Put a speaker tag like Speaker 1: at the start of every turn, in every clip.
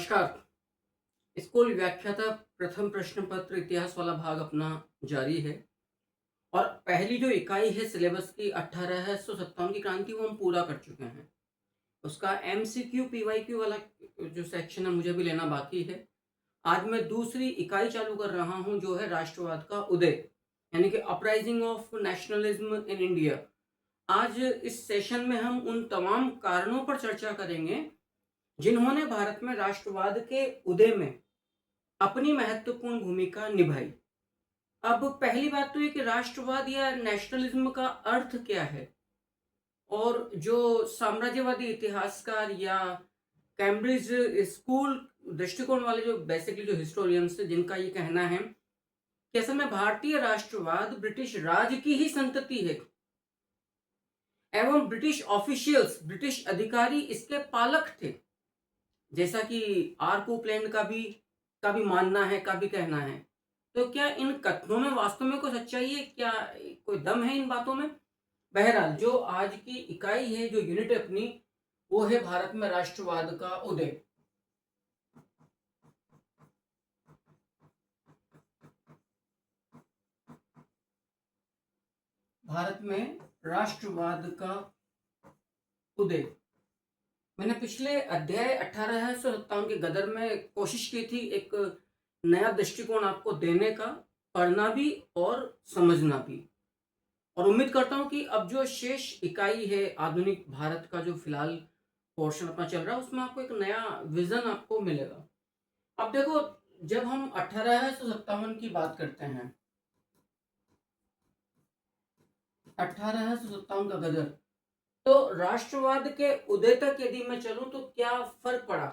Speaker 1: नमस्कार। स्कूल व्याख्याता प्रथम प्रश्न पत्र इतिहास वाला भाग अपना जारी है और पहली जो इकाई है सिलेबस की 1857 की क्रांति वो हम पूरा कर चुके हैं। उसका एमसीक्यू पीवाईक्यू वाला जो सेक्शन है मुझे भी लेना बाकी है। आज मैं दूसरी इकाई चालू कर रहा हूं जो है राष्ट्रवाद का उदय, यानी कि uprising of nationalism in India. आज इस सेशन में हम उन तमाम कारणों पर चर्चा करेंगे जिन्होंने भारत में राष्ट्रवाद के उदय में अपनी महत्वपूर्ण भूमिका निभाई। अब पहली बात तो ये कि राष्ट्रवाद या नेशनलिज्म का अर्थ क्या है, और जो साम्राज्यवादी इतिहासकार या कैम्ब्रिज स्कूल दृष्टिकोण वाले जो बेसिकली जो हिस्टोरियंस जिनका ये कहना है कि असल में भारतीय राष्ट्रवाद ब्रिटिश राज की ही संतति है एवं ब्रिटिश ऑफिशियल्स, ब्रिटिश अधिकारी इसके पालक थे, जैसा कि आर कोपलैंड का भी मानना है, का भी कहना है। तो क्या इन कथनों में वास्तव में कोई सच्चाई है? क्या कोई दम है इन बातों में? बहरहाल जो आज की इकाई है, जो यूनिट है अपनी, वो है भारत में राष्ट्रवाद का उदय। भारत में राष्ट्रवाद का उदय। मैंने पिछले अध्याय 1857 के गदर में कोशिश की थी एक नया दृष्टिकोण आपको देने का, पढ़ना भी और समझना भी, और उम्मीद करता हूं कि अब जो शेष इकाई है आधुनिक भारत का, जो फिलहाल पोर्शन अपना चल रहा है, उसमें आपको एक नया विजन आपको मिलेगा। अब देखो, जब हम 1857 की बात करते हैं, 1857 का गदर, तो राष्ट्रवाद के उदय तक यदि मैं चलूं तो क्या फर्क पड़ा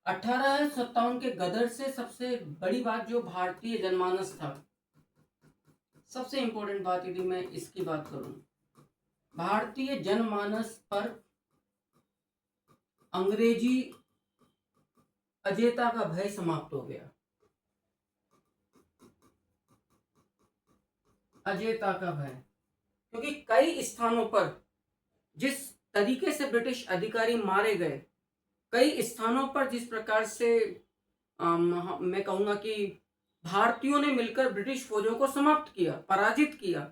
Speaker 1: 1857 के गदर से? सबसे बड़ी बात जो भारतीय जनमानस था, सबसे इंपॉर्टेंट बात यदि मैं इसकी बात करूं, भारतीय जनमानस पर अंग्रेजी अजेयता का भय समाप्त हो गया। अजेयता का भय, क्योंकि कई स्थानों पर जिस तरीके से ब्रिटिश अधिकारी मारे गए, कई स्थानों पर जिस प्रकार से मैं कहूंगा कि भारतीयों ने मिलकर ब्रिटिश फौजों को समाप्त किया, पराजित किया,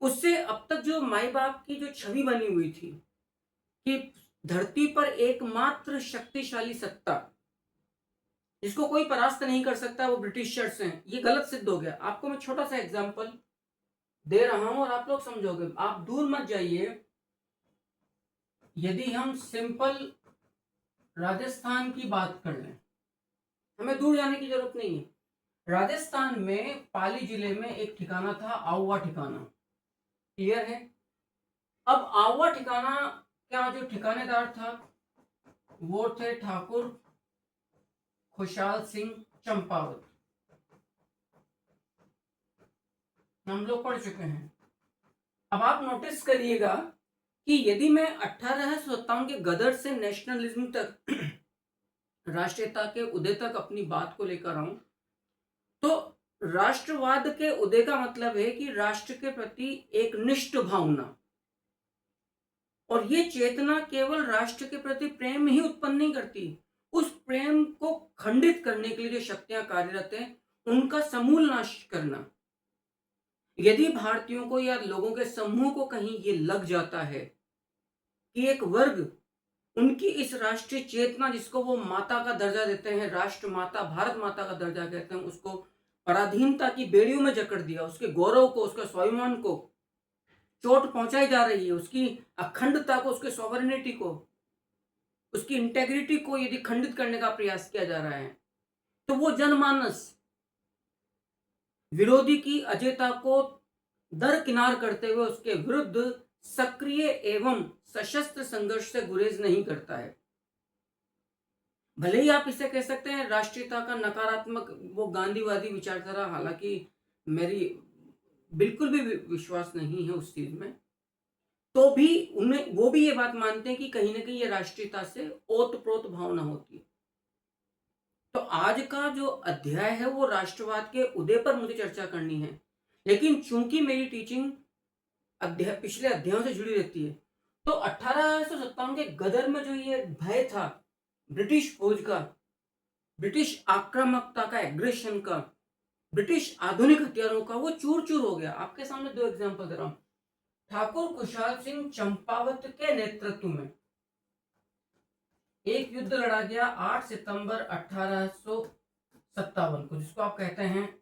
Speaker 1: उससे अब तक जो माई बाप की जो छवि बनी हुई थी कि धरती पर एकमात्र शक्तिशाली सत्ता जिसको कोई परास्त नहीं कर सकता वो ब्रिटिशर्स हैं, ये गलत सिद्ध हो गया। आपको मैं छोटा सा एग्जांपल दे रहा हूं और आप लोग समझोगे, आप दूर मत जाइए। यदि हम सिंपल राजस्थान की बात कर लें, हमें दूर जाने की जरूरत नहीं है। राजस्थान में पाली जिले में एक ठिकाना था, आउवा ठिकाना। क्लियर है? अब आउवा ठिकाना क्या जो ठिकानेदार था वो थे ठाकुर खुशहाल सिंह चंपावत। हम लोग पढ़ चुके हैं। अब आप नोटिस करिएगा कि यदि मैं 1857 के गदर से नेशनलिज्म तक राष्ट्रीयता के उदय तक अपनी बात को लेकर आऊं, तो राष्ट्रवाद के उदय का मतलब है कि राष्ट्र के प्रति एक निष्ठ भावना, और ये चेतना केवल राष्ट्र के प्रति प्रेम ही उत्पन्न नहीं करती, उस प्रेम को खंडित करने के लिए जो शक्तियां कार्यरत हैं उनका समूल नाश करना। यदि भारतीयों को या लोगों के समूह को कहीं ये लग जाता है कि एक वर्ग उनकी इस राष्ट्रीय चेतना, जिसको वो माता का दर्जा देते हैं, राष्ट्र माता, भारत माता का दर्जा कहते हैं, उसको पराधीनता की बेड़ियों में जकड़ दिया, उसके गौरव को, उसके स्वाभिमान को चोट पहुंचाई जा रही है, उसकी अखंडता को, उसके सॉवरेनिटी को, उसकी इंटेग्रिटी को यदि खंडित करने का प्रयास किया जा रहा है, तो वो जनमानस विरोधी की अजेयता को दरकिनार करते हुए उसके विरुद्ध सक्रिय एवं सशस्त्र संघर्ष से गुरेज नहीं करता है। भले ही आप इसे कह सकते हैं राष्ट्रीयता का नकारात्मक वो गांधीवादी विचारधारा, हालांकि मेरी बिल्कुल भी विश्वास नहीं है उस चीज में, तो भी उन्हें वो भी ये बात मानते हैं कि कहीं ना कहीं ये राष्ट्रीयता से ओतप्रोत भावना होती है। तो आज का जो अध्याय है वो राष्ट्रवाद के उदय पर मुझे चर्चा करनी है, लेकिन चूंकि मेरी टीचिंग पिछले अध्यायों से जुड़ी रहती है, तो 1857 के गदर में जो ये भय था ब्रिटिश फौज का, ब्रिटिश आक्रामकता का, एग्रेशन का, ब्रिटिश आधुनिक हथियारों का, वो चूर चूर हो गया। आपके सामने दो एग्जांपल दे रहा हूं। ठाकुर खुशहाल सिंह चंपावत के नेतृत्व में एक युद्ध लड़ा गया 8 सितंबर 1857 को, जिसको आप कहते हैं,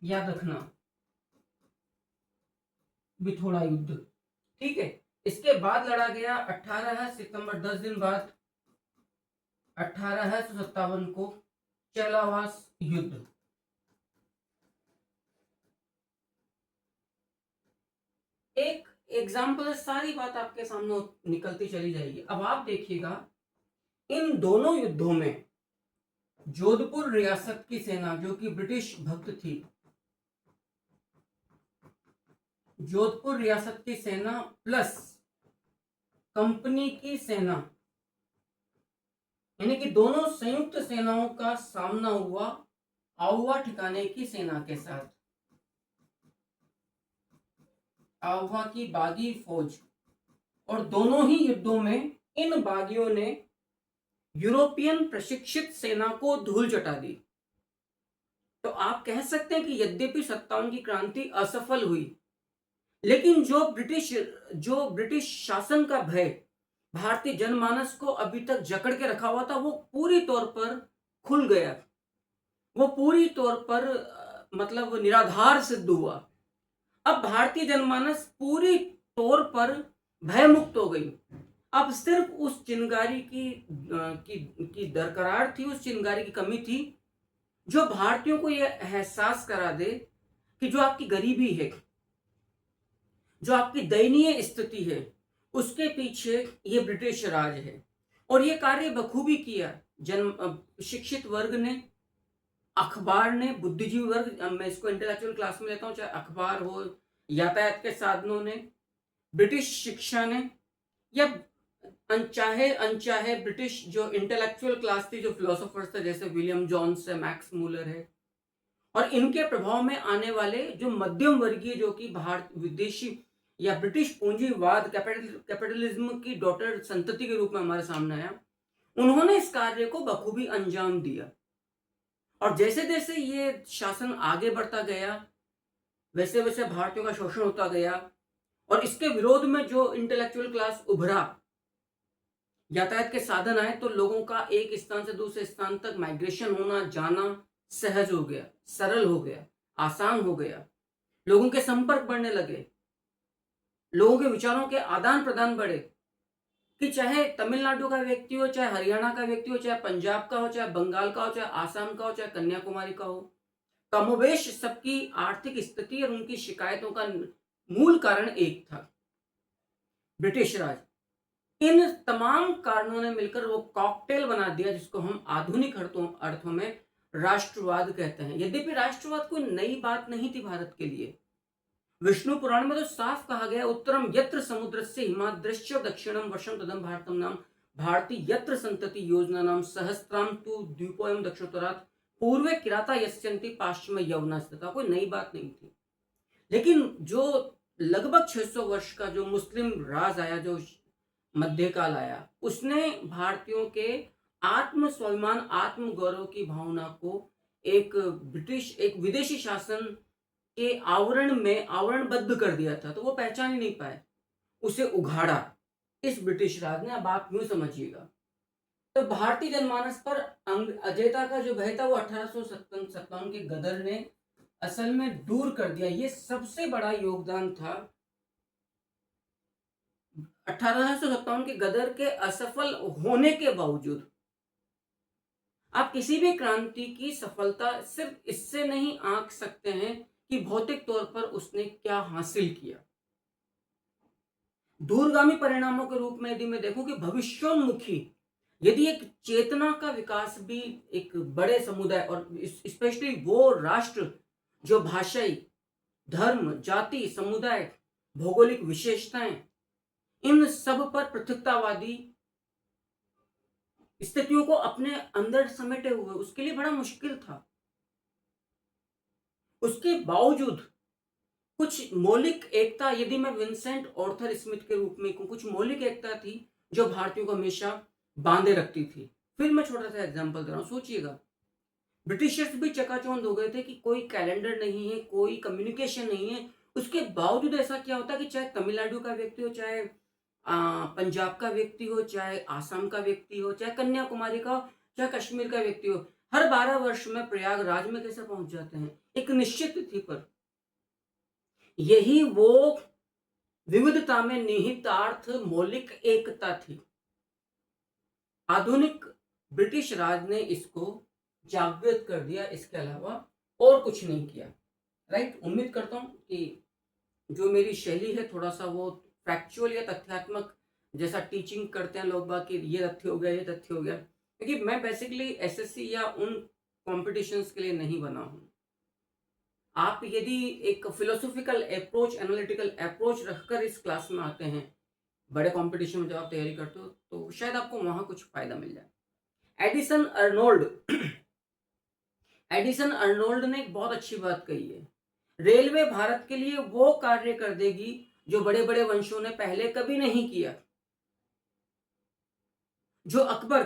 Speaker 1: याद रखना, बिथोड़ा युद्ध। ठीक है। इसके बाद लड़ा गया 18 सितंबर, 10 दिन बाद 1857 को चेलावास युद्ध। एक एग्जाम्पल, सारी बात आपके सामने निकलती चली जाएगी। अब आप देखिएगा, इन दोनों युद्धों में जोधपुर रियासत की सेना, जो कि ब्रिटिश भक्त थी, जोधपुर रियासत की सेना प्लस कंपनी की सेना, यानी कि दोनों संयुक्त सेनाओं का सामना हुआ आउवा ठिकाने की सेना के साथ। आउवा की बागी फौज, और दोनों ही युद्धों में इन बागियों ने यूरोपियन प्रशिक्षित सेना को धूल चटा दी। तो आप कह सकते हैं कि यद्यपि 57 की क्रांति असफल हुई, लेकिन जो ब्रिटिश शासन का भय भारतीय जनमानस को अभी तक जकड़ के रखा हुआ था, वो पूरी तौर पर खुल गया। वो पूरी तौर पर मतलब निराधार सिद्ध हुआ। अब भारतीय जनमानस पूरी तौर पर भयमुक्त हो गई। अब सिर्फ उस चिंगारी की दरकरार थी, उस चिंगारी की कमी थी, जो भारतीयों को यह एहसास करा दे कि जो आपकी गरीबी है, जो आपकी दयनीय स्थिति है, उसके पीछे ये ब्रिटिश राज है। और ये कार्य बखूबी किया शिक्षित वर्ग ने, अखबार ने, बुद्धिजीवी वर्ग, मैं इसको इंटेलेक्चुअल क्लास में लेता हूं, चाहे अखबार हो, यातायात के साधनों ने, ब्रिटिश शिक्षा ने, या अनचाहे अनचाहे ब्रिटिश जो इंटेलेक्चुअल क्लास थी, जो फिलोसोफर्स थे, जैसे विलियम जोन्स है, मैक्स मूलर है, और इनके प्रभाव में आने वाले जो मध्यम वर्गीय, जो कि भारत विदेशी या ब्रिटिश पूंजीवाद, कैपिटलिज्म की डॉटर संतति के रूप में हमारे सामने आया, उन्होंने इस कार्य को बखूबी अंजाम दिया। और जैसे जैसे ये शासन आगे बढ़ता गया, वैसे वैसे भारतीयों का शोषण होता गया, और इसके विरोध में जो इंटेलेक्चुअल क्लास उभरा, यातायात के साधन आए, तो लोगों का एक स्थान से दूसरे स्थान तक माइग्रेशन होना, जाना सहज हो गया, सरल हो गया, आसान हो गया। लोगों के संपर्क बढ़ने लगे, लोगों के विचारों के आदान प्रदान बढ़े, कि चाहे तमिलनाडु का व्यक्ति हो, चाहे हरियाणा का व्यक्ति हो, चाहे पंजाब का हो, चाहे बंगाल का हो, चाहे आसाम का हो, चाहे कन्याकुमारी का हो, कमोबेश सबकी आर्थिक स्थिति और उनकी शिकायतों का मूल कारण एक था, ब्रिटिश राज। इन तमाम कारणों ने मिलकर वो कॉकटेल बना दिया, जिसको हम आधुनिक अर्थों में राष्ट्रवाद कहते हैं। यद्यपि राष्ट्रवाद कोई नई बात नहीं थी भारत के लिए। विष्णु पुराण में तो साफ कहा गया, उत्तरम यत्र समुद्रस्य हिमाद्रश्च दक्षिणम वर्षम तदम भारतम नाम भारती यत्र संतति योजना नाम सहस्त्राम तु द्वीपोयम दक्षोत्तरात् पूर्वे किराता यस्यन्ति पाश्चिम यवना स्थिता। कोई नई बात नहीं थी। लेकिन जो लगभग 600 वर्ष का जो मुस्लिम राज आया, जो मध्यकाल आया, उसने भारतीयों के आत्म स्वाभिमान, आत्म गौरव की भावना को एक विदेशी शासन के आवरण में आवरणबद्ध कर दिया था। तो वो पहचान ही नहीं पाए, उसे उघाड़ा इस ब्रिटिश राज ने। अब आप यूं समझिएगा, तो भारतीय जनमानस पर अजयता का जो भय था, वो 1857 के गदर ने असल में दूर कर दिया। ये सबसे बड़ा योगदान था 1857 के गदर के असफल होने के बावजूद। आप किसी भी क्रांति की सफलता सिर्फ इससे नहीं आंक सकते हैं कि भौतिक तौर पर उसने क्या हासिल किया। दूरगामी परिणामों के रूप में यदि मैं देखूं कि भविष्योन्मुखी यदि एक चेतना का विकास भी एक बड़े समुदाय, और स्पेशली वो राष्ट्र जो भाषाई, धर्म, जाति, समुदाय, भौगोलिक विशेषताएं, इन सब पर पृथकतावादी स्थितियों को अपने अंदर समेटे हुए, उसके लिए बड़ा मुश्किल था। उसके बावजूद कुछ मौलिक एकता, यदि मैं विंसेंट ऑर्थर स्मिथ के रूप में कहूं, कुछ मौलिक एकता थी जो भारतीयों को हमेशा बांधे रखती थी। फिर मैं छोटा सा एग्जांपल दे रहा हूँ, सोचिएगा। ब्रिटिशर्स भी चकाचौंध हो गए थे कि कोई कैलेंडर नहीं है, कोई कम्युनिकेशन नहीं है। उसके बावजूद ऐसा क्या होता है कि चाहे तमिलनाडु का व्यक्ति हो, चाहे पंजाब का व्यक्ति हो, चाहे आसाम का व्यक्ति हो, चाहे कन्याकुमारी का हो, चाहे कश्मीर का व्यक्ति हो, हर 12 वर्ष में प्रयागराज में कैसे पहुंच जाते हैं, एक निश्चित तिथि पर। यही वो विविधता में निहितार्थ मौलिक एकता थी। आधुनिक ब्रिटिश राज ने इसको जागृत कर दिया, इसके अलावा और कुछ नहीं किया। राइट, उम्मीद करता हूं कि जो मेरी शैली है थोड़ा सा वो फैक्चुअल या तथ्यात्मक जैसा टीचिंग करते हैं लोग बाकी, ये तथ्य हो गया, ये तथ्य हो गया, क्योंकि मैं बेसिकली एसएससी या उन कॉम्पिटिशन्स के लिए नहीं बना हूं। आप यदि एक फिलोसॉफिकल अप्रोच, एनालिटिकल अप्रोच रखकर इस क्लास में आते हैं, बड़े कंपटीशन में जब आप तैयारी करते हो, तो शायद आपको वहां कुछ फायदा मिल जाए। एडिसन अर्नोल्ड ने एक बहुत अच्छी बात कही है, रेलवे भारत के लिए वो कार्य कर देगी जो बड़े बड़े वंशों ने पहले कभी नहीं किया। जो अकबर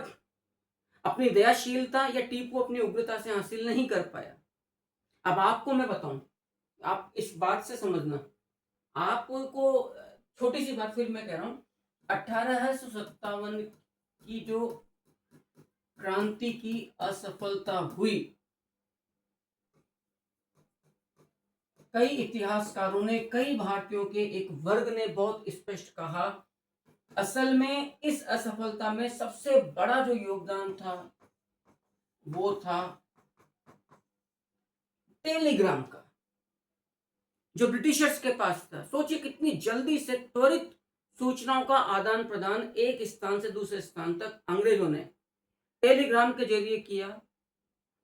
Speaker 1: अपनी दयाशीलता या टीपू अपनी उग्रता से हासिल नहीं कर पाया। अब आपको मैं बताऊं, आप इस बात से समझना, आपको छोटी सी बात फिर मैं कह रहा हूं, 1857 की जो क्रांति की असफलता हुई, कई इतिहासकारों ने, कई भारतीयों के एक वर्ग ने बहुत स्पष्ट कहा, असल में इस असफलता में सबसे बड़ा जो योगदान था वो था टेलीग्राम का, जो ब्रिटिशर्स के पास था। सोचिए कितनी जल्दी से त्वरित सूचनाओं का आदान प्रदान एक स्थान से दूसरे स्थान तक अंग्रेजों ने टेलीग्राम के जरिए किया,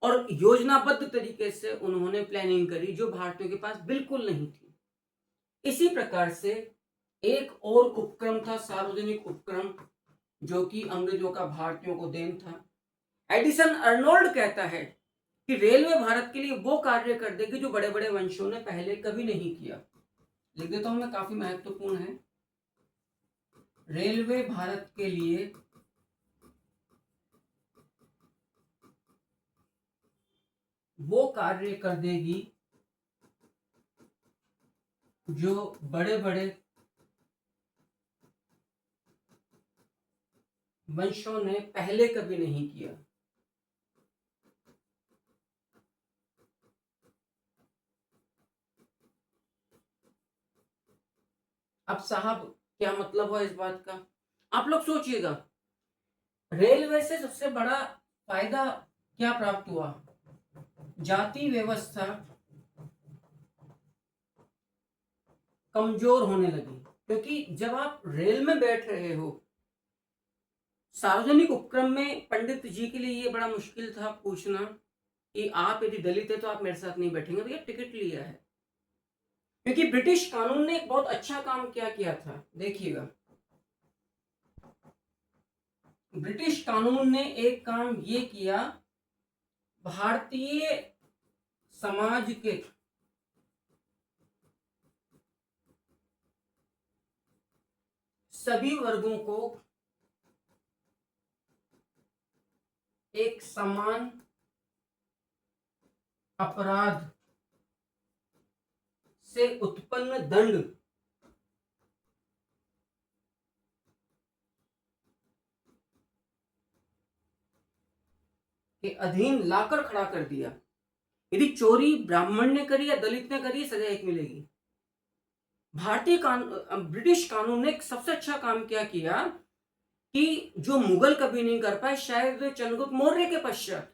Speaker 1: और योजनाबद्ध तरीके से उन्होंने प्लानिंग करी जो भारतीयों के पास बिल्कुल नहीं थी। इसी प्रकार से एक और उपक्रम था, सार्वजनिक उपक्रम, जो कि अंग्रेजों का भारतीयों को देन था। एडिसन अर्नोल्ड कहता है कि रेलवे भारत के लिए वो कार्य कर देगी जो बड़े बड़े वंशों ने पहले कभी नहीं किया। लिख देता हूं मैं, काफी महत्वपूर्ण है। रेलवे भारत के लिए वो कार्य कर देगी जो बड़े बड़े वंशों ने पहले कभी नहीं किया। अब साहब क्या मतलब हुआ इस बात का, आप लोग सोचिएगा। रेलवे से सबसे बड़ा फायदा क्या प्राप्त हुआ? जाति व्यवस्था कमजोर होने लगी, क्योंकि जब आप रेल में बैठ रहे हो, सार्वजनिक उपक्रम में पंडित जी के लिए ये बड़ा मुश्किल था पूछना कि आप यदि दलित है तो आप मेरे साथ नहीं बैठेंगे, भैया टिकट लिया है। क्योंकि ब्रिटिश कानून ने एक बहुत अच्छा काम क्या किया था, देखिएगा। ब्रिटिश कानून ने एक काम ये किया, भारतीय समाज के सभी वर्गों को एक समान अपराध से उत्पन्न दंड के अधीन लाकर खड़ा कर दिया। यदि चोरी ब्राह्मण ने करी या दलित ने करी, सजा एक मिलेगी। ब्रिटिश कानून ने एक सबसे अच्छा काम क्या किया कि जो मुगल कभी नहीं कर पाए, शायद चंद्रगुप्त मौर्य के पश्चात,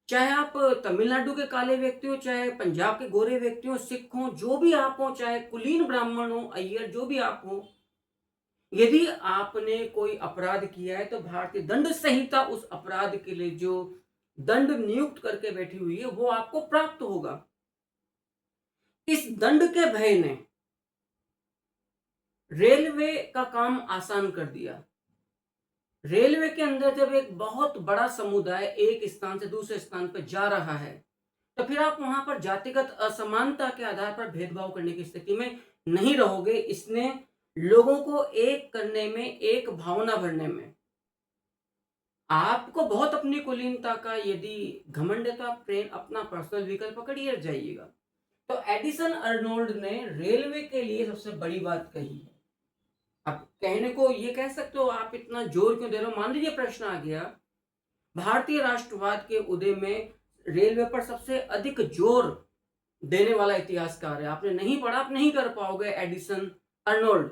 Speaker 1: चाहे आप तमिलनाडु के काले व्यक्ति हो, चाहे पंजाब के गोरे व्यक्ति हो, सिख हो, जो भी आप हो, चाहे कुलीन ब्राह्मण हो, अय्यर, जो भी आप हो, यदि आपने कोई अपराध किया है तो भारतीय दंड संहिता उस अपराध के लिए जो दंड नियुक्त करके बैठी हुई है वो आपको प्राप्त होगा। इस दंड के भय ने रेलवे का काम आसान कर दिया। रेलवे के अंदर जब एक बहुत बड़ा समुदाय एक स्थान से दूसरे स्थान पर जा रहा है, तो फिर आप वहां पर जातिगत असमानता के आधार पर भेदभाव करने की स्थिति में नहीं रहोगे। इसने लोगों को एक करने में, एक भावना भरने में आपको बहुत अपनी कुलीनता का यदि घमंड है तो आप ट्रेन अपना पर्सनल व्हीकल पकड़िए जाइएगा। तो एडिसन अर्नोल्ड ने रेलवे के लिए सबसे बड़ी बात कही है। अब कहने को ये कह सकते हो आप इतना जोर क्यों दे रहे हो, मान लीजिए प्रश्न आ गया भारतीय राष्ट्रवाद के उदय में रेलवे पर सबसे अधिक जोर देने वाला इतिहासकार है, आपने नहीं पढ़ा, आप नहीं कर पाओगे, एडिसन अर्नोल्ड।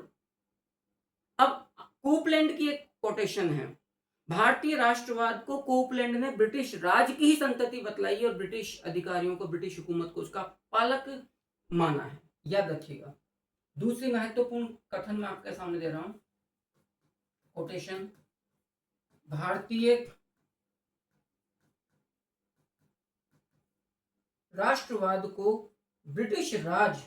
Speaker 1: अब कोपलैंड की एक कोटेशन है, भारतीय राष्ट्रवाद को कोपलैंड ने ब्रिटिश राज की ही संतति बतलाई और ब्रिटिश अधिकारियों को, ब्रिटिश हुकूमत को उसका पालक माना है, याद रखिएगा। दूसरी महत्वपूर्ण कथन मैं आपके सामने दे रहा हूं, कोटेशन, भारतीय राष्ट्रवाद को ब्रिटिश राज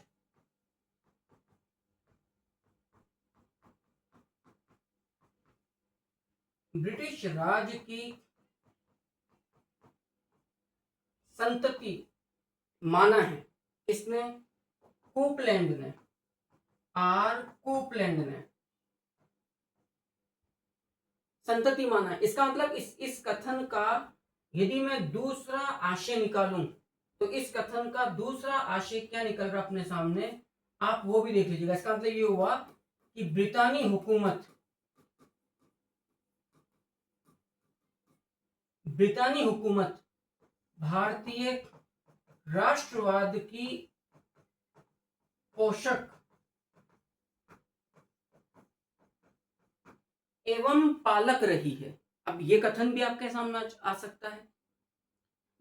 Speaker 1: की संतति माना है। इसने कोपलैंड ने, कोपलैंड ने संतति माना है। इसका मतलब इस कथन का यदि मैं दूसरा आशय निकालूं तो इस कथन का दूसरा आशय क्या निकल रहा अपने सामने, आप वो भी देख लीजिएगा। इसका मतलब ये हुआ कि ब्रितानी हुकूमत भारतीय राष्ट्रवाद की पोषक एवं पालक रही है। अब ये कथन भी आपके सामने आ सकता है।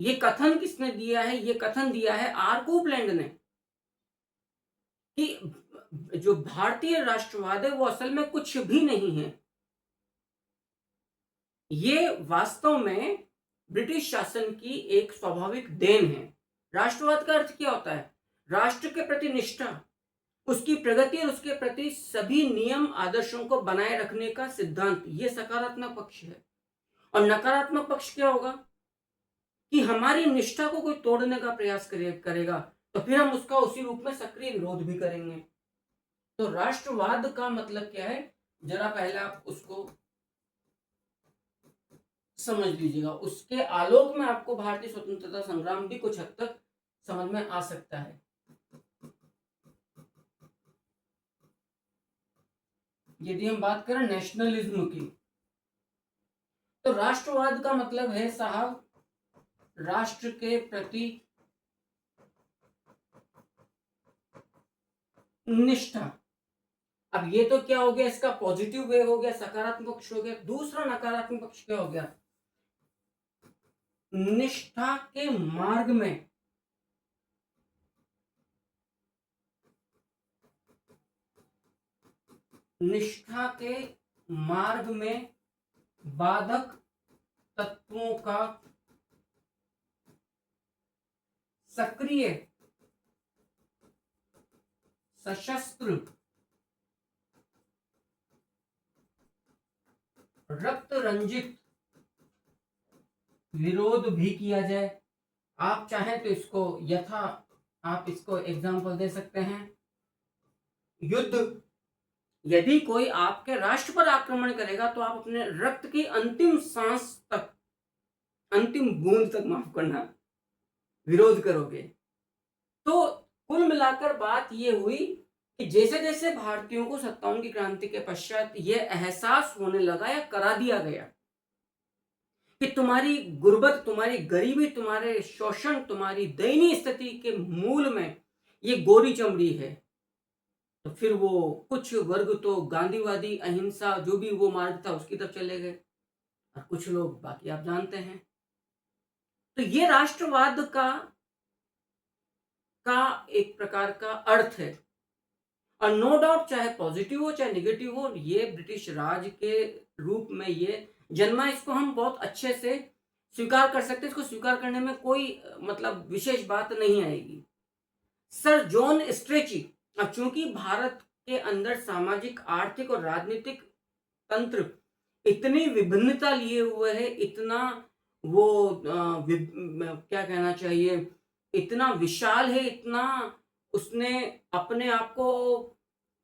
Speaker 1: ये कथन किसने दिया है, ये कथन दिया है कोपलैंड ने कि जो भारतीय राष्ट्रवाद है वो असल में कुछ भी नहीं है, ये वास्तव में ब्रिटिश शासन की एक स्वाभाविक देन है। राष्ट्रवाद का अर्थ क्या होता है, राष्ट्र के प्रति निष्ठा, उसकी प्रगति और उसके प्रति सभी नियम आदर्शों को बनाए रखने का सिद्धांत, ये सकारात्मक पक्ष है। और नकारात्मक पक्ष क्या होगा कि हमारी निष्ठा को कोई तोड़ने का प्रयास करेगा तो फिर हम उसका उसी रूप में सक्रिय विरोध भी करेंगे। तो राष्ट्रवाद का मतलब क्या है, जरा पहले आप उसको समझ लीजिएगा, उसके आलोक में आपको भारतीय स्वतंत्रता संग्राम भी कुछ हद तक समझ में आ सकता है। यदि हम बात करें नेशनलिज्म की, तो राष्ट्रवाद का मतलब है साहब राष्ट्र के प्रति निष्ठा। अब ये तो क्या हो गया, इसका पॉजिटिव वे हो गया, सकारात्मक पक्ष हो गया। दूसरा नकारात्मक पक्ष क्या हो गया, निष्ठा के मार्ग में बाधक तत्वों का सक्रिय सशस्त्र रक्त रंजित विरोध भी किया जाए। आप चाहें तो इसको आप इसको एग्जाम्पल दे सकते हैं, युद्ध, यदि कोई आपके राष्ट्र पर आक्रमण करेगा तो आप अपने रक्त की अंतिम सांस तक, अंतिम बूंद तक, माफ करना, विरोध करोगे। तो कुल मिलाकर बात यह हुई कि जैसे जैसे भारतीयों को 57 की क्रांति के पश्चात यह एहसास होने लगा या करा दिया गया कि तुम्हारी गुर्बत, तुम्हारी गरीबी, तुम्हारे शोषण, तुम्हारी दयनीय स्थिति के मूल में ये गोरी चमड़ी है, तो फिर वो कुछ वर्ग तो गांधीवादी अहिंसा जो भी वो मार्ग था उसकी तरफ चले गए और कुछ लोग बाकी आप जानते हैं। तो ये राष्ट्रवाद का एक प्रकार का अर्थ है। और नो डाउट चाहे पॉजिटिव हो चाहे नेगेटिव हो, ये ब्रिटिश राज के रूप में ये जन्मा, इसको हम बहुत अच्छे से स्वीकार कर सकते हैं। इसको स्वीकार करने में कोई मतलब विशेष बात नहीं आएगी। सर जॉन स्ट्रेची, अब चूंकि भारत के अंदर सामाजिक, आर्थिक और राजनीतिक तंत्र इतनी विभिन्नता लिए हुए है, इतना वो क्या कहना चाहिए, इतना विशाल है, इतना उसने अपने आप को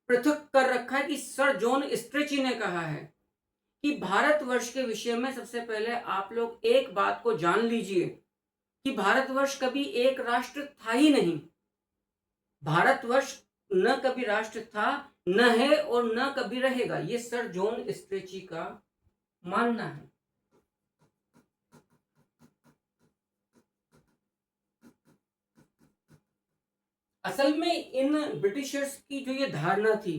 Speaker 1: पृथक कर रखा है कि सर जॉन स्ट्रेची ने कहा है कि भारतवर्ष के विषय में सबसे पहले आप लोग एक बात को जान लीजिए कि भारतवर्ष कभी एक राष्ट्र था ही नहीं। भारतवर्ष न कभी राष्ट्र था, न है और न कभी रहेगा। ये सर जॉन स्ट्रेची का मानना है। असल में इन ब्रिटिशर्स की जो ये धारणा थी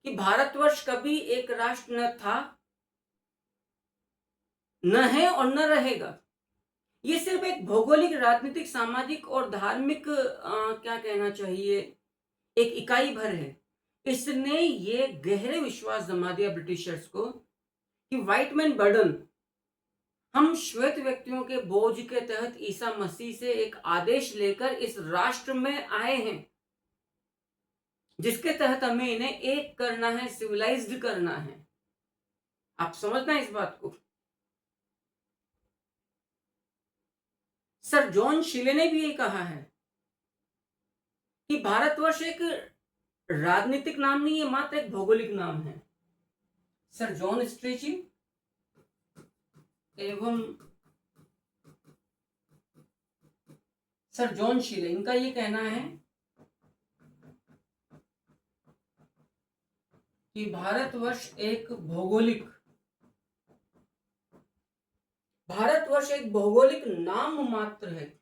Speaker 1: कि भारतवर्ष कभी एक राष्ट्र न था, न है और न रहेगा, ये सिर्फ एक भौगोलिक, राजनीतिक, सामाजिक और धार्मिक क्या कहना चाहिए, एक इकाई भर है। इसने ये गहरे विश्वास जमा दिया ब्रिटिशर्स को कि व्हाइट मैन बर्डन, हम श्वेत व्यक्तियों के बोझ के तहत ईसा मसीह से एक आदेश लेकर इस राष्ट्र में आए हैं, जिसके तहत हमें इन्हें एक करना है, सिविलाइज्ड करना है। आप समझना है इस बात को। सर जॉन शिले ने भी ये कहा है कि भारतवर्ष एक राजनीतिक नाम नहीं है, मात्र एक भौगोलिक नाम है। सर जॉन स्ट्रेची एवं सर जॉन शिले, इनका ये कहना है कि भारतवर्ष एक भौगोलिक नाम मात्र है,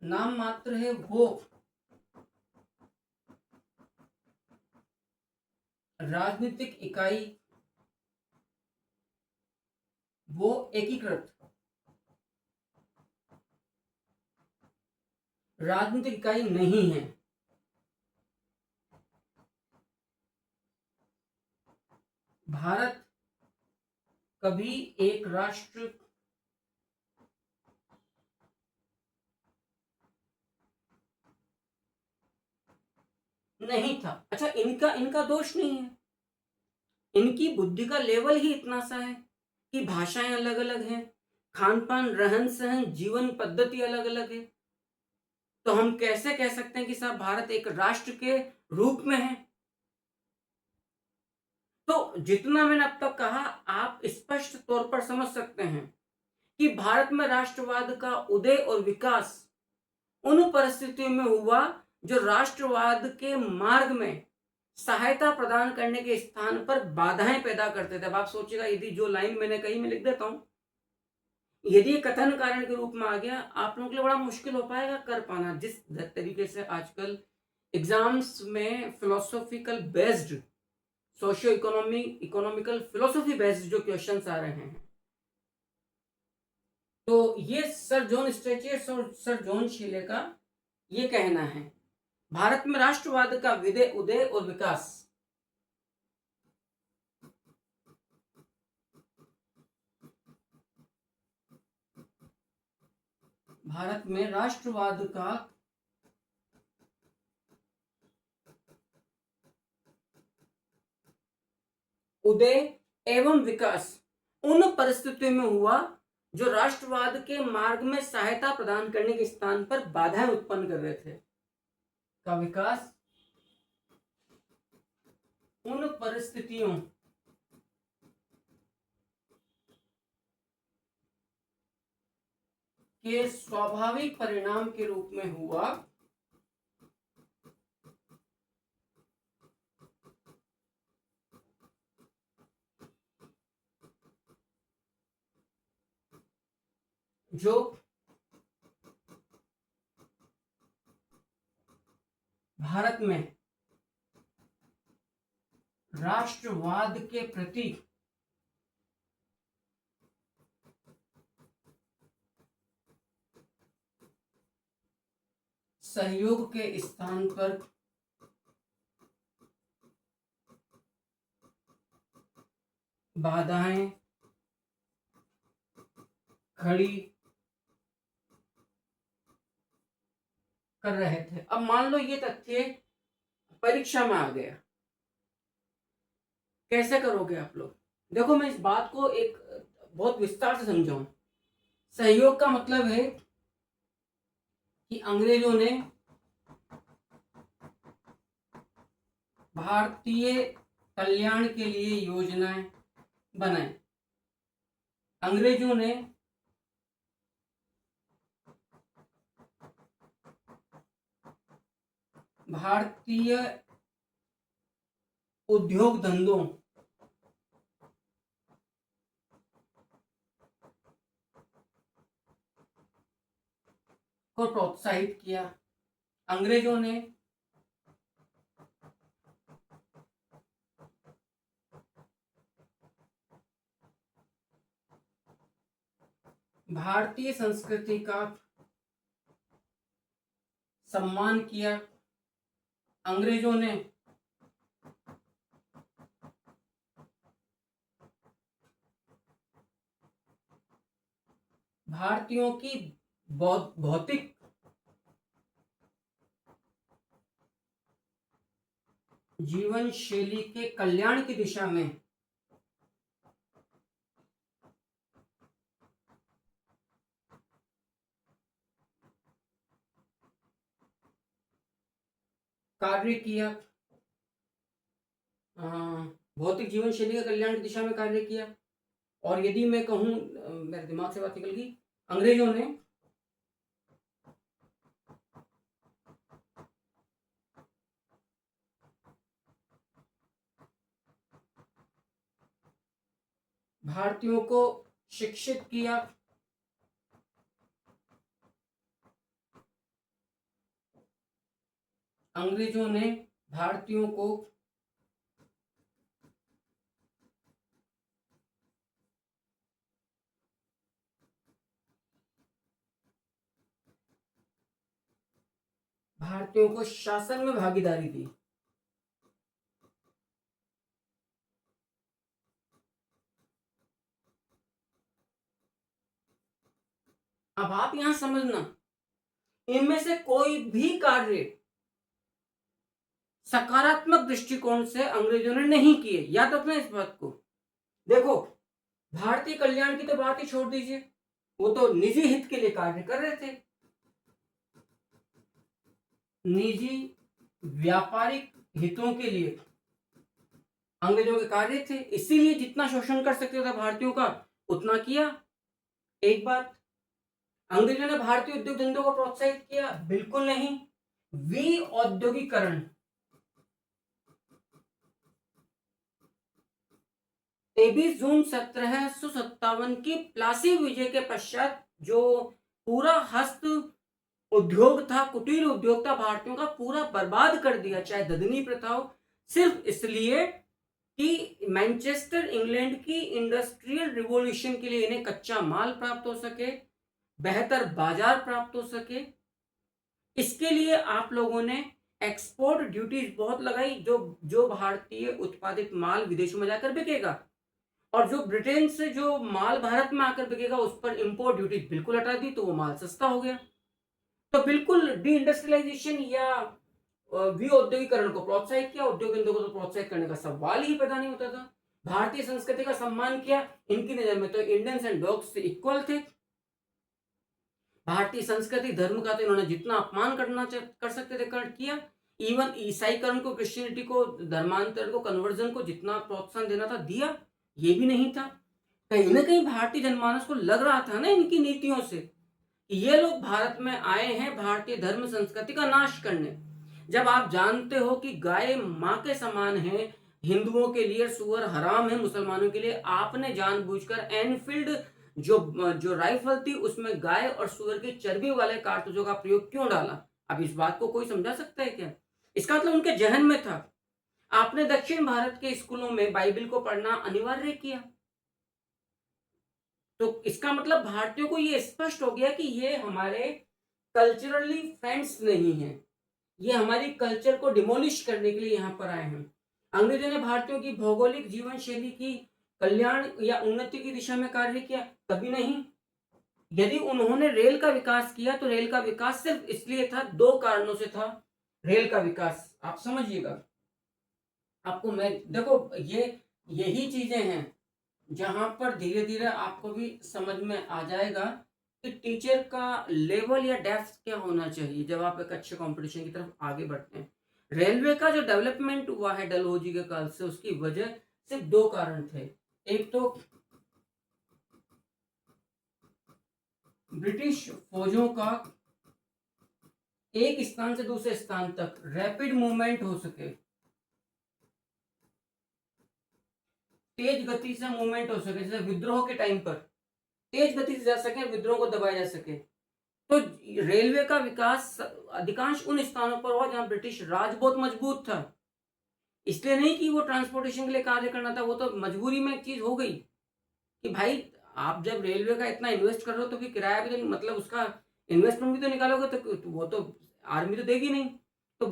Speaker 1: नाम मात्र है। वो राजनीतिक इकाई, वो एकीकृत राजनीतिक इकाई नहीं है। भारत कभी एक राष्ट्र नहीं था। अच्छा, इनका दोष नहीं है, इनकी बुद्धि का लेवल ही इतना सा है कि भाषाएं अलग अलग हैं, खान पान, रहन सहन, जीवन पद्धति अलग अलग है। तो हम कैसे कह सकते हैं कि साहब भारत एक राष्ट्र के रूप में है? तो जितना मैंने अब तक कहा, आप स्पष्ट तौर पर समझ सकते हैं कि भारत में राष्ट्रवाद का उदय और विकास उन परिस्थितियों में हुआ जो राष्ट्रवाद के मार्ग में सहायता प्रदान करने के स्थान पर बाधाएं पैदा करते थे। अब आप सोचिएगा, यदि जो लाइन मैंने कही मैं लिख देता हूं, यदि ये कथन कारण के रूप में आ गया, आप लोगों के लिए बड़ा मुश्किल हो पाएगा कर पाना। जिस तरीके से आजकल एग्जाम्स में philosophical based, socio economical philosophy based जो क्वेश्चंस आ रहे हैं, तो ये सर जॉन स्ट्रेचर्स और सर जॉन शिले का ये कहना है, भारत में राष्ट्रवाद का उदय और विकास भारत में राष्ट्रवाद का उदय एवं विकास उन परिस्थितियों में हुआ जो राष्ट्रवाद के मार्ग में सहायता प्रदान करने के स्थान पर बाधाएं उत्पन्न कर रहे थे। का विकास उन परिस्थितियों के स्वाभाविक परिणाम के रूप में हुआ जो भारत में राष्ट्रवाद के प्रति सहयोग के स्थान पर बाधाएं खड़ी कर रहे थे। अब मान लो ये तथ्य परीक्षा में आ गया, कैसे करोगे आप लोग? देखो, मैं इस बात को एक बहुत विस्तार से समझाऊं। सहयोग का मतलब है कि अंग्रेजों ने भारतीय कल्याण के लिए योजनाएं बनाए। अंग्रेजों ने भारतीय उद्योग धंधों को प्रोत्साहित किया। अंग्रेजों ने भारतीय संस्कृति का सम्मान किया। अंग्रेजों ने भारतीयों की भौतिक जीवन शैली के कल्याण की दिशा में कार्य किया। भौतिक जीवन शैली के कल्याण की दिशा में कार्य किया। और यदि मैं कहूं, मेरे दिमाग से बात निकल गई, अंग्रेजों ने भारतीयों को शिक्षित किया। अंग्रेजों ने भारतीयों को शासन में भागीदारी दी। अब आप यहां समझना, इनमें से कोई भी कार्य सकारात्मक दृष्टिकोण से अंग्रेजों ने नहीं किए। याद रखना इस बात को। देखो, भारतीय कल्याण की तो बात ही छोड़ दीजिए, वो तो निजी हित के लिए कार्य कर रहे थे। निजी व्यापारिक हितों के लिए अंग्रेजों के कार्य थे, इसीलिए जितना शोषण कर सकते थे भारतीयों का उतना किया। एक बात, अंग्रेजों ने भारतीय उद्योग धंधों को प्रोत्साहित किया? बिल्कुल नहीं। विऔद्योगिकरण 23 जून 1757 की प्लासी विजय के पश्चात जो पूरा हस्त उद्योग था, कुटीर उद्योग था, भारतीयों का पूरा बर्बाद कर दिया, चाहे ददनी प्रथा हो, सिर्फ इसलिए कि मैनचेस्टर इंग्लैंड की इंडस्ट्रियल रिवॉल्यूशन के लिए इन्हें कच्चा माल प्राप्त हो सके, बेहतर बाजार प्राप्त हो सके। इसके लिए आप लोगों ने एक्सपोर्ट ड्यूटीज बहुत लगाई, जो भारतीय उत्पादित माल विदेशों में जाकर बिकेगा, और जो ब्रिटेन से जो माल भारत में आकर बिकेगा उस पर इंपोर्ट ड्यूटी बिल्कुल हटा दी, तो वो माल सस्ता हो गया। तो बिल्कुल डी इंडस्ट्रियलाइजेशन या विऔद्योगिकरण को प्रोत्साहित किया। उद्योग धंधों को तो प्रोत्साहित करने का सवाल ही पैदा नहीं होता था। भारतीय संस्कृति का सम्मान किया। इनकी नजर में तो इंडियंस एंड डॉग्स इक्वल थे। भारतीय संस्कृति धर्म का तो इन्होंने जितना अपमान कर सकते थे किया। इवन ईसाईकरण को, क्रिश्चियनिटी को, धर्मांतरण को, कन्वर्जन को जितना प्रोत्साहन देना था दिया। ये भी नहीं था। कहीं ना कहीं भारतीय जनमानस को लग रहा था ना इनकी नीतियों से कि ये लोग भारत में आए हैं भारतीय धर्म संस्कृति का नाश करने। जब आप जानते हो कि गाय मां के समान है, हिंदुओं के लिए सुअर हराम है, मुसलमानों के लिए, आपने जानबूझकर एनफील्ड जो राइफल थी उसमें गाय और सुअर की चर्बी वाले कारतूसों का प्रयोग क्यों डाला? अब इस बात को कोई समझा सकता है क्या? इसका मतलब उनके जहन में था। आपने दक्षिण भारत के स्कूलों में बाइबल को पढ़ना अनिवार्य किया, तो इसका मतलब भारतीयों को यह स्पष्ट हो गया कि ये हमारे कल्चरली फ्रेंड्स नहीं है, ये हमारी कल्चर को डिमोलिश करने के लिए यहां पर आए हैं। अंग्रेजों ने भारतीयों की भौगोलिक जीवन शैली की कल्याण या उन्नति की दिशा में कार्य किया? कभी नहीं। यदि उन्होंने रेल का विकास किया तो रेल का विकास सिर्फ इसलिए था, दो कारणों से था रेल का विकास। आप समझिएगा, आपको मैं देखो, यही चीजें हैं जहां पर धीरे धीरे आपको भी समझ में आ जाएगा कि टीचर का लेवल या डेप्थ क्या होना चाहिए जब आप एक अच्छे कंपटीशन की तरफ आगे बढ़ते हैं। रेलवे का जो डेवलपमेंट हुआ है डलहौजी के काल से, उसकी वजह सिर्फ दो कारण थे। एक तो ब्रिटिश फौजों का एक स्थान से दूसरे स्थान तक रैपिड मूवमेंट हो सके, तेज गति से मूवमेंट हो सके, जैसे विद्रोह के टाइम पर तेज गति से जा सके, विद्रोह को दबाया जा सके। तो रेलवे का विकास अधिकांश उन स्थानों पर हुआ जहां ब्रिटिश राज बहुत मजबूत था। इसलिए नहीं कि वो ट्रांसपोर्टेशन के लिए कार्य करना था, वो तो मजबूरी में एक चीज हो गई कि भाई आप जब रेलवे का इतना इन्वेस्ट कर रहे हो तो फिर किराया भी तो, मतलब उसका इन्वेस्टमेंट भी तो निकालोगे, तो वो तो आर्मी तो देगी नहीं। तो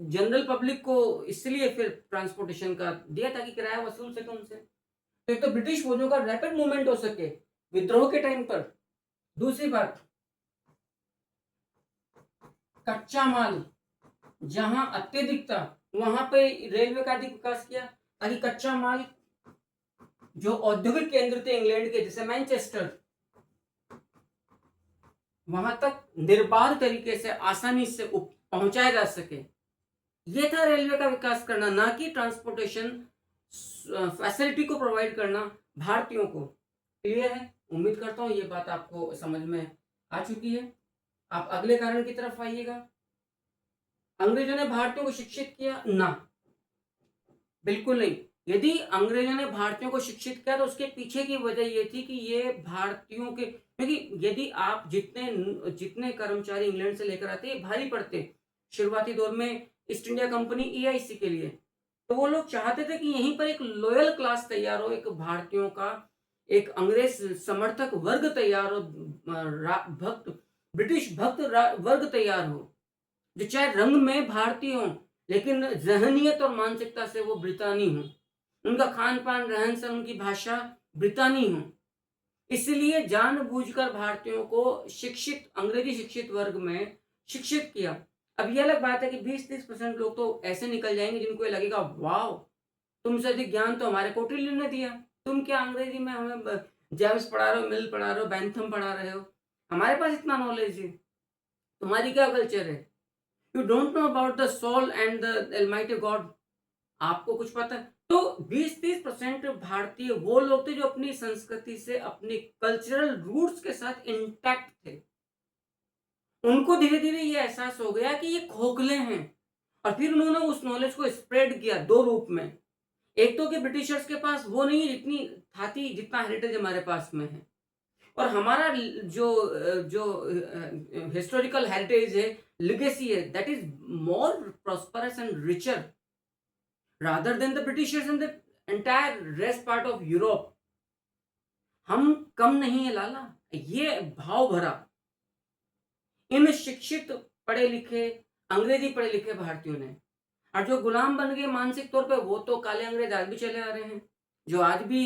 Speaker 1: जनरल पब्लिक को इसलिए फिर ट्रांसपोर्टेशन का दिया ताकि किराया वसूल सके उनसे। तो एक तो ब्रिटिश फौजों का रैपिड मूवमेंट हो सके विद्रोह के टाइम पर। दूसरी बात, कच्चा माल जहां अत्यधिक था वहां पे रेलवे का अधिक विकास किया ताकि कच्चा माल जो औद्योगिक केंद्र थे इंग्लैंड के, जैसे मैनचेस्टर, वहां तक निर्बाध तरीके से आसानी से पहुंचाया जा सके। ये था रेलवे का विकास करना, ना कि ट्रांसपोर्टेशन फैसिलिटी को प्रोवाइड करना भारतीयों को। क्लियर है? उम्मीद करता हूं ये बात आपको समझ में आ चुकी है। आप अगले कारण की तरफ आइएगा। अंग्रेजों ने भारतीयों को शिक्षित किया? ना, बिल्कुल नहीं। यदि अंग्रेजों ने भारतीयों को शिक्षित किया तो उसके पीछे की वजह ये थी कि ये भारतीयों के, क्योंकि यदि आप जितने जितने कर्मचारी इंग्लैंड से लेकर आते भारी पड़ते शुरुआती दौर में ईस्ट इंडिया कंपनी ईआईसी के लिए, तो वो लोग चाहते थे कि यहीं पर एक लॉयल क्लास तैयार हो, एक भारतीयों का एक अंग्रेज समर्थक वर्ग तैयार हो, भक्त ब्रिटिश भक्त वर्ग तैयार हो, जो चाहे रंग में भारतीय हो लेकिन जहनियत और मानसिकता से वो ब्रितानी हो, उनका खान पान रहन सहन उनकी भाषा ब्रितानी हो। इसलिए जानबूझकर भारतीयों को शिक्षित अंग्रेजी शिक्षित वर्ग में शिक्षित किया। अब ये अलग बात है कि 20-30% लोग तो ऐसे निकल जाएंगे जिनको ये लगेगा वाह, तुमसे अधिक ज्ञान तो हमारे कौटिल्य ने दिया, तुम क्या अंग्रेजी में हमें जेम्स पढ़ा रहे हो, मिल पढ़ा रहे हो, बैंथम पढ़ा रहे हो, हमारे पास इतना नॉलेज है, तुम्हारी क्या कल्चर है, you don't know about the soul and the almighty God, आपको कुछ पता है? तो 20-30% भारतीय वो लोग थे जो अपनी संस्कृति से, अपने कल्चरल रूट्स के साथ इंटैक्ट थे। उनको धीरे धीरे ये एहसास हो गया कि ये खोखले हैं, और फिर उन्होंने उस नॉलेज को स्प्रेड किया दो रूप में। एक तो कि ब्रिटिशर्स के पास वो नहीं है जितनी था जितना हेरिटेज हमारे पास में है, और हमारा जो जो हिस्टोरिकल हेरिटेज है, लिगेसी है, that is more prosperous and richer rather than the Britishers and the entire rest part of Europe। हम कम नहीं है लाला, ये भाव भरा इन शिक्षित पढ़े लिखे अंग्रेजी पढ़े लिखे भारतीयों ने, और जो गुलाम बन गए मानसिक तौर पे वो तो काले अंग्रेज आज भी चले आ रहे हैं, जो आज भी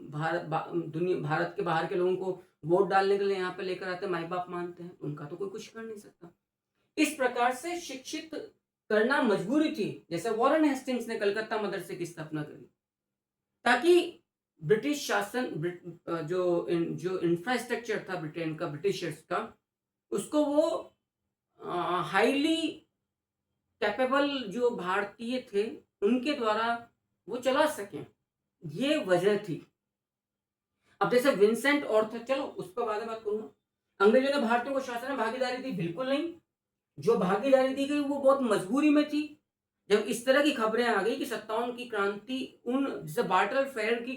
Speaker 1: भारत के बाहर के लोगों को वोट डालने के लिए यहाँ पे लेकर आते माई बाप मानते हैं, उनका तो कोई कुछ कर नहीं सकता। इस प्रकार से शिक्षित करना मजबूरी थी, जैसे वॉरेन हेस्टिंग्स ने कलकत्ता मदरसे की स्थापना करी ताकि ब्रिटिश शासन जो इंफ्रास्ट्रक्चर था ब्रिटेन का, ब्रिटिशर्स का, उसको वो हाईली कैपेबल जो भारतीय थे उनके द्वारा वो चला सकें, ये वजह थी। अब जैसे विंसेंट ऑर्थर, चलो उस पर बाद में बात करूंगा। अंग्रेजों ने भारतीयों को शासन में भागीदारी दी? बिल्कुल नहीं। जो भागीदारी दी गई वो बहुत मजबूरी में थी। जब इस तरह की खबरें आ गई कि 57 की क्रांति, उन जैसे बार्टल फेयर की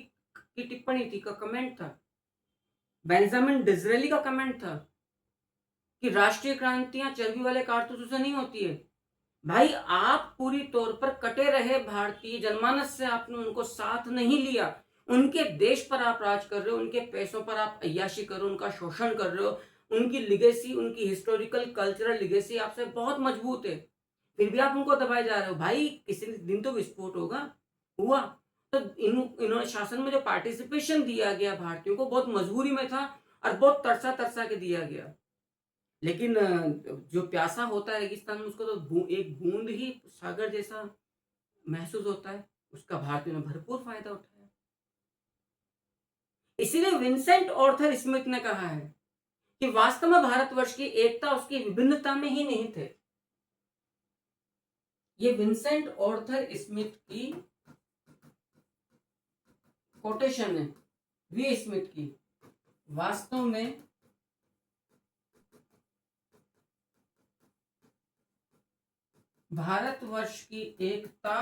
Speaker 1: टिप्पणी थी, का कमेंट था, बेंजामिन डिज़रेली का कमेंट था कि राष्ट्रीय क्रांतियां चर्बी वाले कारतूसों से नहीं होती है। भाई आप पूरी तौर पर कटे रहे भारतीय जनमानस से, आपने उनको साथ नहीं लिया, उनके देश पर आप राज कर रहे हो, उनके पैसों पर आप अय्याशी कर रहे हो, उनका शोषण कर रहे हो, उनकी लिगेसी, उनकी हिस्टोरिकल कल्चरल लिगेसी आपसे बहुत मजबूत है, फिर भी आप उनको दबाए जा रहे हो। भाई किसी दिन तो विस्फोट होगा, हुआ। तो इन्होंने शासन में जो पार्टिसिपेशन दिया गया भारतीयों को बहुत मजबूरी में था और बहुत तरसा तरसा के दिया गया। लेकिन जो प्यासा होता है रेगिस्तान में, उसको तो एक बूंद ही सागर जैसा महसूस होता है, उसका भारतीयों ने भरपूर फायदा उठाया। इसीलिए विंसेंट ऑर्थर स्मिथ ने कहा है कि वास्तव में भारतवर्ष की एकता उसकी विभिन्नता में ही नहीं थे। ये विंसेंट ऑर्थर स्मिथ की कोटेशन है, वी स्मिथ की। वास्तव में भारतवर्ष की एकता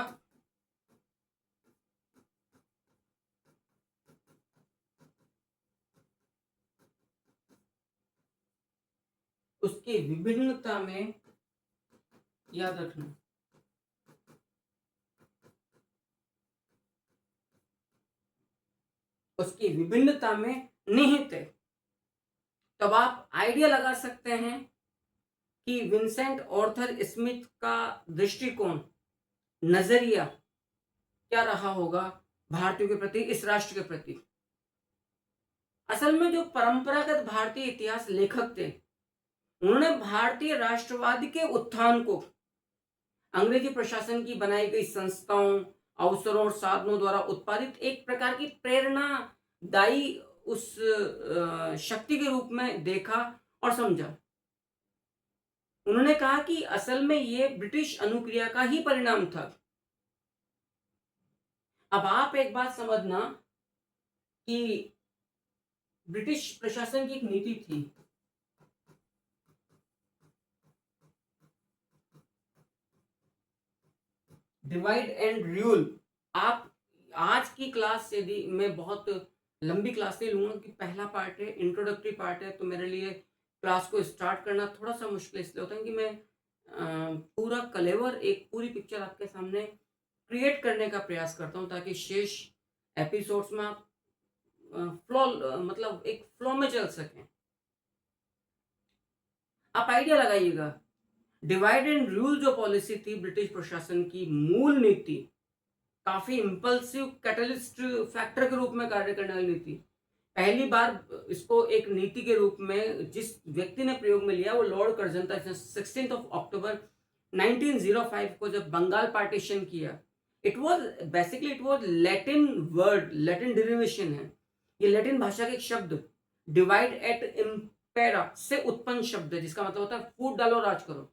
Speaker 1: उसकी विभिन्नता में, याद रखना, उसकी विभिन्नता में निहित है। तब आप आइडिया लगा सकते हैं कि विंसेंट ऑर्थर स्मिथ का दृष्टिकोण, नजरिया क्या रहा होगा भारतीयों के प्रति, इस राष्ट्र के प्रति। असल में जो परंपरागत भारतीय इतिहास लेखक थे, उन्होंने भारतीय राष्ट्रवाद के उत्थान को अंग्रेजी प्रशासन की बनाई गई संस्थाओं, अवसरों और साधनों द्वारा उत्पादित एक प्रकार की प्रेरणादायी उस शक्ति के रूप में देखा और समझा। उन्होंने कहा कि असल में ये ब्रिटिश अनुक्रिया का ही परिणाम था। अब आप एक बात समझना कि ब्रिटिश प्रशासन की एक नीति थी, डिवाइड एंड रूल। आप आज की क्लास, यदि मैं बहुत लंबी क्लास नहीं लूंगा कि पहला पार्ट है, इंट्रोडक्टरी पार्ट है, तो मेरे लिए क्लास को स्टार्ट करना थोड़ा सा मुश्किल इसलिए होता है कि मैं पूरा कलेवर, एक पूरी पिक्चर आपके सामने क्रिएट करने का प्रयास करता हूं, ताकि शेष एपिसोड्स में आप फ्लो, मतलब एक फ्लो में चल सकें। आप आइडिया लगाइएगा, डिवाइड एंड रूल जो पॉलिसी थी ब्रिटिश प्रशासन की, मूल नीति काफी इंपल्सिव कैटलिस्ट फैक्टर के रूप में कार्य करने वाली नीति। पहली बार इसको एक नीति के रूप में जिस व्यक्ति ने प्रयोग में लिया वो लॉर्ड कर्जन था। 16 अक्टूबर 1905 को जब बंगाल पार्टीशन किया, it was basically it was Latin word, Latin derivation है ये, लैटिन भाषा के एक शब्द डिवाइड एट इम्पेरा से उत्पन्न शब्द है, जिसका मतलब होता है फूट डालो राज करो।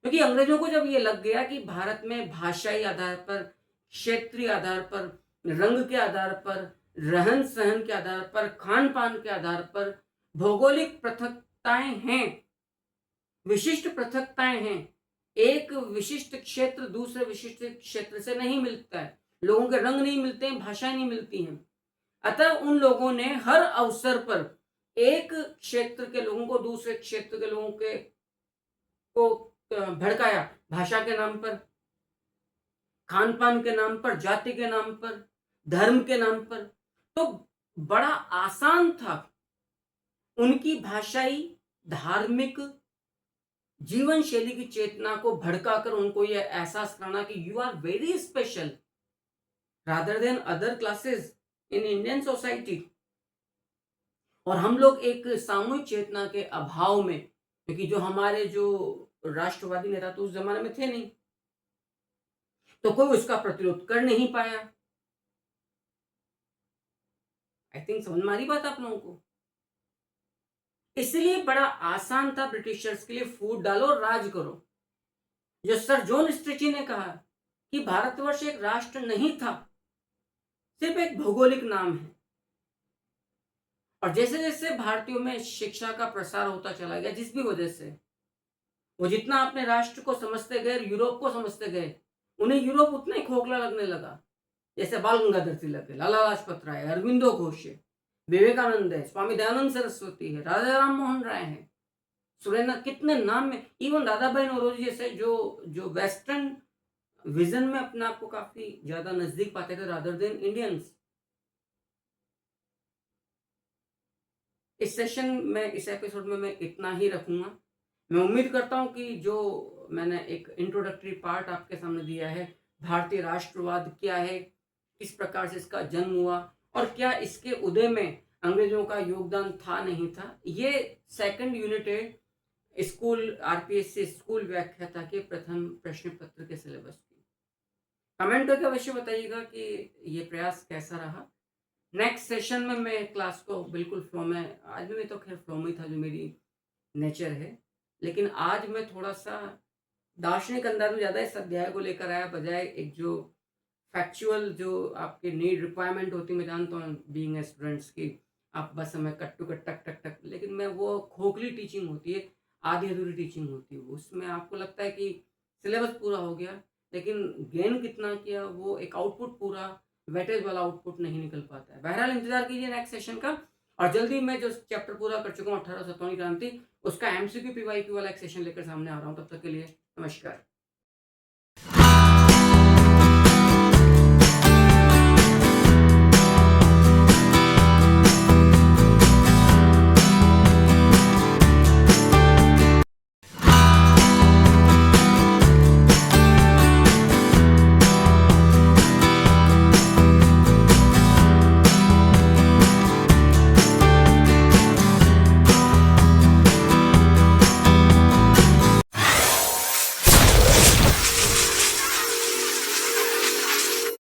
Speaker 1: क्योंकि अंग्रेजों को जब ये लग गया कि भारत में भाषाई आधार पर, क्षेत्रीय आधार पर, रंग के आधार पर, रहन सहन के आधार पर, खान पान के आधार पर भौगोलिक पृथकताएं हैं, विशिष्ट पृथकताएं हैं, एक विशिष्ट क्षेत्र दूसरे विशिष्ट क्षेत्र से नहीं मिलता है, लोगों के रंग नहीं मिलते हैं, भाषाएं नहीं मिलती हैं। अतः उन लोगों ने हर अवसर पर एक क्षेत्र के लोगों को दूसरे क्षेत्र के लोगों के को भड़काया, भाषा के नाम पर, खान पान के नाम पर, जाति के नाम पर, धर्म के नाम पर। तो बड़ा आसान था उनकी भाषाई, धार्मिक, जीवन शैली की चेतना को भड़काकर उनको यह एहसास कराना कि you are very special rather than other classes in Indian society. और हम लोग एक सामूहिक चेतना के अभाव में, क्योंकि जो हमारे जो राष्ट्रवादी नेता तो उस जमाने में थे नहीं, तो कोई उसका प्रतिरोध कर नहीं पाया। आई थिंक समझ में आ रही बात आप लोगों को। इसलिए बड़ा आसान था ब्रिटिशर्स के लिए, फूट डालो राज करो। जो सर जॉन स्ट्रेची ने कहा कि भारतवर्ष एक राष्ट्र नहीं था, सिर्फ एक भौगोलिक नाम है। और जैसे जैसे भारतीयों में शिक्षा का प्रसार होता चला गया, जिस भी वजह से वो जितना अपने राष्ट्र को समझते गए, यूरोप को समझते गए, उन्हें यूरोप उतना ही खोखला लगने लगा। जैसे बाल गंगाधर तिलक है, लाला लाजपत राय, अरविंदो घोष है, विवेकानंद है, स्वामी दयानंद सरस्वती है, राजा राम मोहन राय है, सुरेंद्र, कितने नाम में, इवन दादा भाई नौरोजी जैसे जो वेस्टर्न विजन में अपने आप को काफी ज्यादा नजदीक पाते थे रादर देन इंडियंस। इस सेशन में, इस एपिसोड में मैं इतना ही रखूंगा। मैं उम्मीद करता हूं कि जो मैंने एक इंट्रोडक्टरी पार्ट आपके सामने दिया है, भारतीय राष्ट्रवाद क्या है, किस प्रकार से इसका जन्म हुआ और क्या इसके उदय में अंग्रेजों का योगदान था नहीं था, ये सेकंड यूनिट है स्कूल आरपीएससी स्कूल व्याख्याता के प्रथम प्रश्न पत्र के सिलेबस की। कमेंट करके अवश्य बताइएगा कि ये प्रयास कैसा रहा। नेक्स्ट सेशन में मैं क्लास को बिल्कुल फ्लो में, आज भी मैं तो खैर फ्लो में था, जो मेरी नेचर है, लेकिन आज मैं थोड़ा सा दार्शनिक अंदाज में ज़्यादा इस अध्याय को लेकर आया, बजाय एक जो फैक्चुअल जो आपकी नीड रिक्वायरमेंट होती है। मैं जानता हूँ बीइंग ए स्टूडेंट्स की आप बस हमें कट टू कट टक टक टक, लेकिन मैं वो खोखली टीचिंग होती है, आधी अधूरी टीचिंग होती है वो। उसमें आपको लगता है कि सिलेबस पूरा हो गया, लेकिन गेन कितना किया, वो एक आउटपुट पूरा वेटेज वाला आउटपुट नहीं निकल पाता है। बहरहाल इंतजार कीजिए नेक्स्ट सेशन का, और जल्दी मैं जो चैप्टर पूरा कर चुका हूँ 1857 क्रांति, उसका एमसीक्यू पीवाईक्यू वाला एक सेशन लेकर सामने आ रहा हूँ। तब तक के लिए नमस्कार।